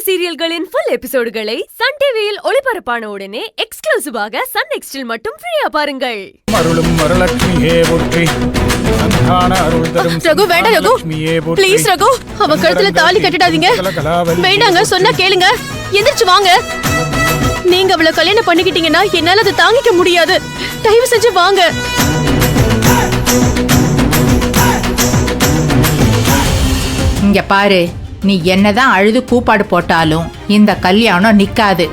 சீரியல்களின் full எபிசோடுகளை Sun டிவியில் ஒளிபரப்பான உடனே எக்ஸ்க்ளூசிவாக சன் நெக்ஸ்டில் மட்டும் ஃப்ரீயா பாருங்கள். அருளும் வரலட்சுமியே போற்றி. ரகு வேண்டாம் ரகு, ப்ளீஸ் ரகு, அவ கழுத்துல தாலி கட்டிடாதீங்க. வேண்டாங்க, சொன்னா கேளுங்க. எந்திரிச்சு வாங்க. நீங்க அவளை கல்யாணம் பண்ணிக்கிட்டீங்கன்னா என்னால அதை தாங்கிக்க முடியாது. தயவு செஞ்சு வாங்க. இங்க பாரு, நீ என்னதான் அழுது கூப்பாடு போட்டாலும் இந்த கல்யாணம் நிக்காது.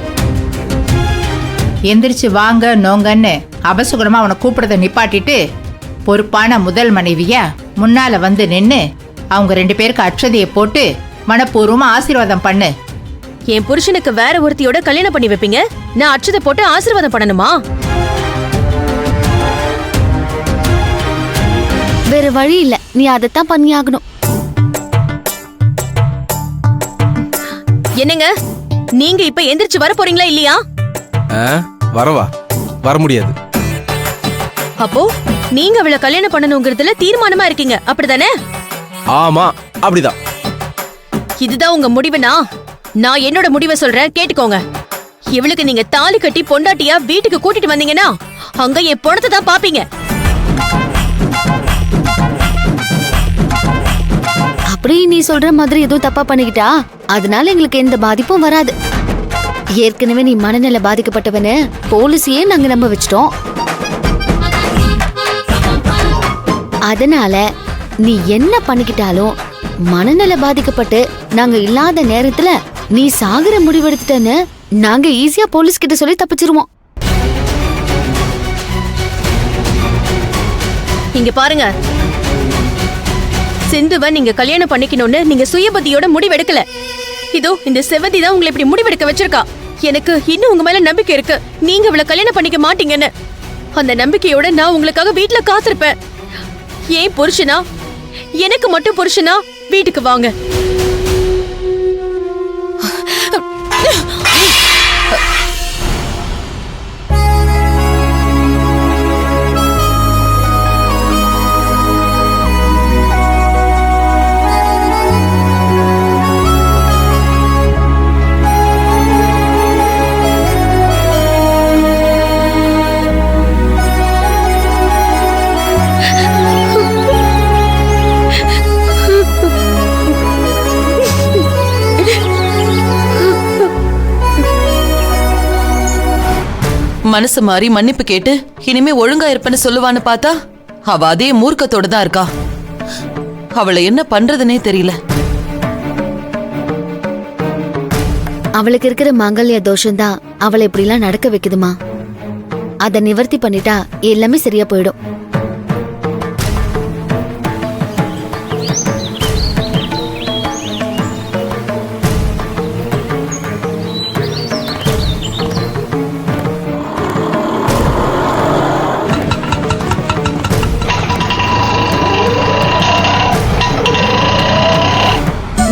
எந்திரிச்சு வாங்க நோங்கன்னு அபசுகுணமா அவனை கூப்பிடுறத நிப்பாட்டிட்டு பொறுப்பான முதல் மனைவியா முன்னால வந்து நின்னு அவங்க 2 பேருக்கு அட்சதையை போட்டு மனப்பூர்வமா ஆசீர்வாதம் பண்ணு. என் புருஷனுக்கு வேற ஒருத்தியோட கல்யாணம் பண்ணி வைப்பீங்க, நான் அட்சதை போட்டு ஆசீர்வாதம் பண்ணணுமா? வேற வழி இல்ல, நீ அதைத்தான் பண்ணி ஆகணும். என்னங்க, நீங்க இப்ப எந்திரிச்சு வர போறீங்களா இல்லையா? வர முடியாது. அப்போ நீங்க அவளை கல்யாணம் பண்ணணுங்கிறதுல தீர்மானமா இருக்கீங்க, அப்படிதானே? ஆமா, அப்படிதான். இதுதான் உங்க முடிவுனா நான் என்னோட முடிவை சொல்றேன், கேட்டுக்கோங்க. இவளுக்கு நீங்க தாலி கட்டி பொண்டாட்டியா வீட்டுக்கு கூட்டிட்டு வந்தீங்கன்னா அங்க என் பொணத்தை தான் பாப்பீங்க. அப்படி நீ சொல்ற மாதிரி எதுவும் தப்பா பண்ணிக்கிட்டா அதனால எங்களுக்கு எந்த பாதிப்பும் வராது. ஏற்கனவே நீ மனநல பாதிக்கப்பட்டவனு போலீஸையே நாங்க நம்ப வச்சிட்டோம். அதனால நீ என்ன பண்ணிக்கிட்டாலும் மனநல பாதிக்கப்பட்டு நாங்க இல்லாத நேரத்துல நீ சாகுற முடிவெடுத்துட்டன்னு நாங்க ஈஸியா போலீஸ் கிட்ட சொல்லி தப்பிச்சிருவோம். இங்க பாருங்க, சிந்துவ நீங்க கல்யாணம் பண்ணிக்கணும்னு நீங்க சுயபதியோட முடிவெடுக்கல. இதோ இந்த செவந்தி தான் உங்களை இப்படி முடிவெடுக்க வச்சிருக்கா. எனக்கு இன்னும் உங்க மேல நம்பிக்கை இருக்கு, நீங்க இவளை கல்யாணம் பண்ணிக்க மாட்டீங்கன்னு. அந்த நம்பிக்கையோட நான் உங்களுக்காக வீட்டுல காத்திருப்பேன். ஏன் புருஷனா, எனக்கு மட்டும் புருஷனா, வீட்டுக்கு வாங்க. மனசு மாறி மன்னிப்பு கேட்டு இனிமே ஒழுங்கா இருப்பேன்னு சொல்லுவான்னு பார்த்தா அவ அதே மூர்க்கத்தோட தான் இருக்கா. அவளை என்ன பண்றதுனே தெரியல. அவளுக்கு இருக்கிற மாங்கல்ய தோஷம்தான் அவளை இப்படி எல்லாம் நடக்க வைக்குதுமா. அத நிவர்த்தி பண்ணிட்டா எல்லாமே சரியா போயிடும்.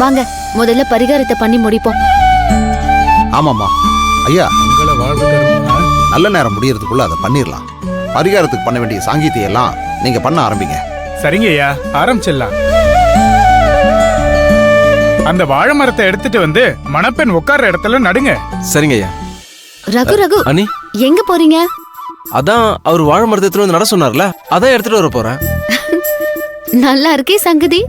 வாங்க, முதல்ல பரிகாரத்தை பண்ணி முடிப்போம். ஆமாமா ஐயா, நல்ல நேரம் முடியறதுக்குள்ள அதை பண்ணிடலாம். பரிகாரத்துக்கு பண்ண வேண்டிய சாங்கீத்தியம் எல்லாம் நீங்க பண்ண ஆரம்பிங்க. சரிங்க ஐயா, ஆரம்பிச்சிடலாம். அந்த வாழை மரத்தை எடுத்துட்டு வந்து மணப்பெண் உட்கார்ற இடத்துல நடுங்க. சரிங்க ஐயா. ரகு ரகு, அனி எங்க போறீங்க? அதான் அவர் வாழை மரத்தை எடுத்துட்டு வந்து நட சொன்னார்ல, அதான் எடுத்துட்டு வர போறேன். நல்லா இருக்கே சங்கதி.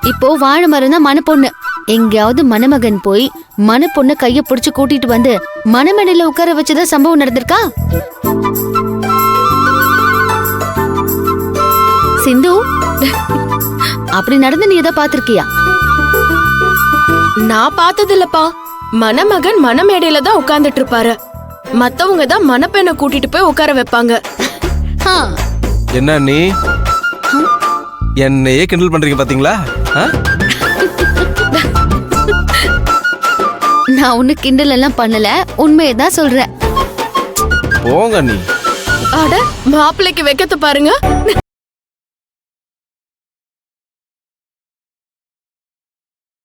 இப்போ வாழை மரம் தான் மணப்பொண்ணு. எங்கேயாவது மணமகன் போய் மணப்பொண்ணு கைய புடிச்சு கூட்டிட்டு வந்து மணமேடையில உட்கார வச்சுதான் சம்பவம் நடந்திருக்கா? சிந்து, அப்படி நடந்து நீ எதை பாத்திருக்கியா? நான் பார்த்தது இல்லப்பா. மணமகன் மணமேடையில தான் உட்கார்ந்துட்டு இருப்பாரு, மத்தவங்க தான் மணப்பெண்ணை கூட்டிட்டு போய் உட்கார வைப்பாங்க. என்ன நீ என்னையே கிண்டல் பண்றீங்க பாத்தீங்களா? நான் ஒண்ணு கிண்டல் எல்லாம் பண்ணல, உண்மையதான் சொல்றேன். போங்க நீ. அட, மாப்பிள்ளைக்கு வைக்கத்து பாருங்க.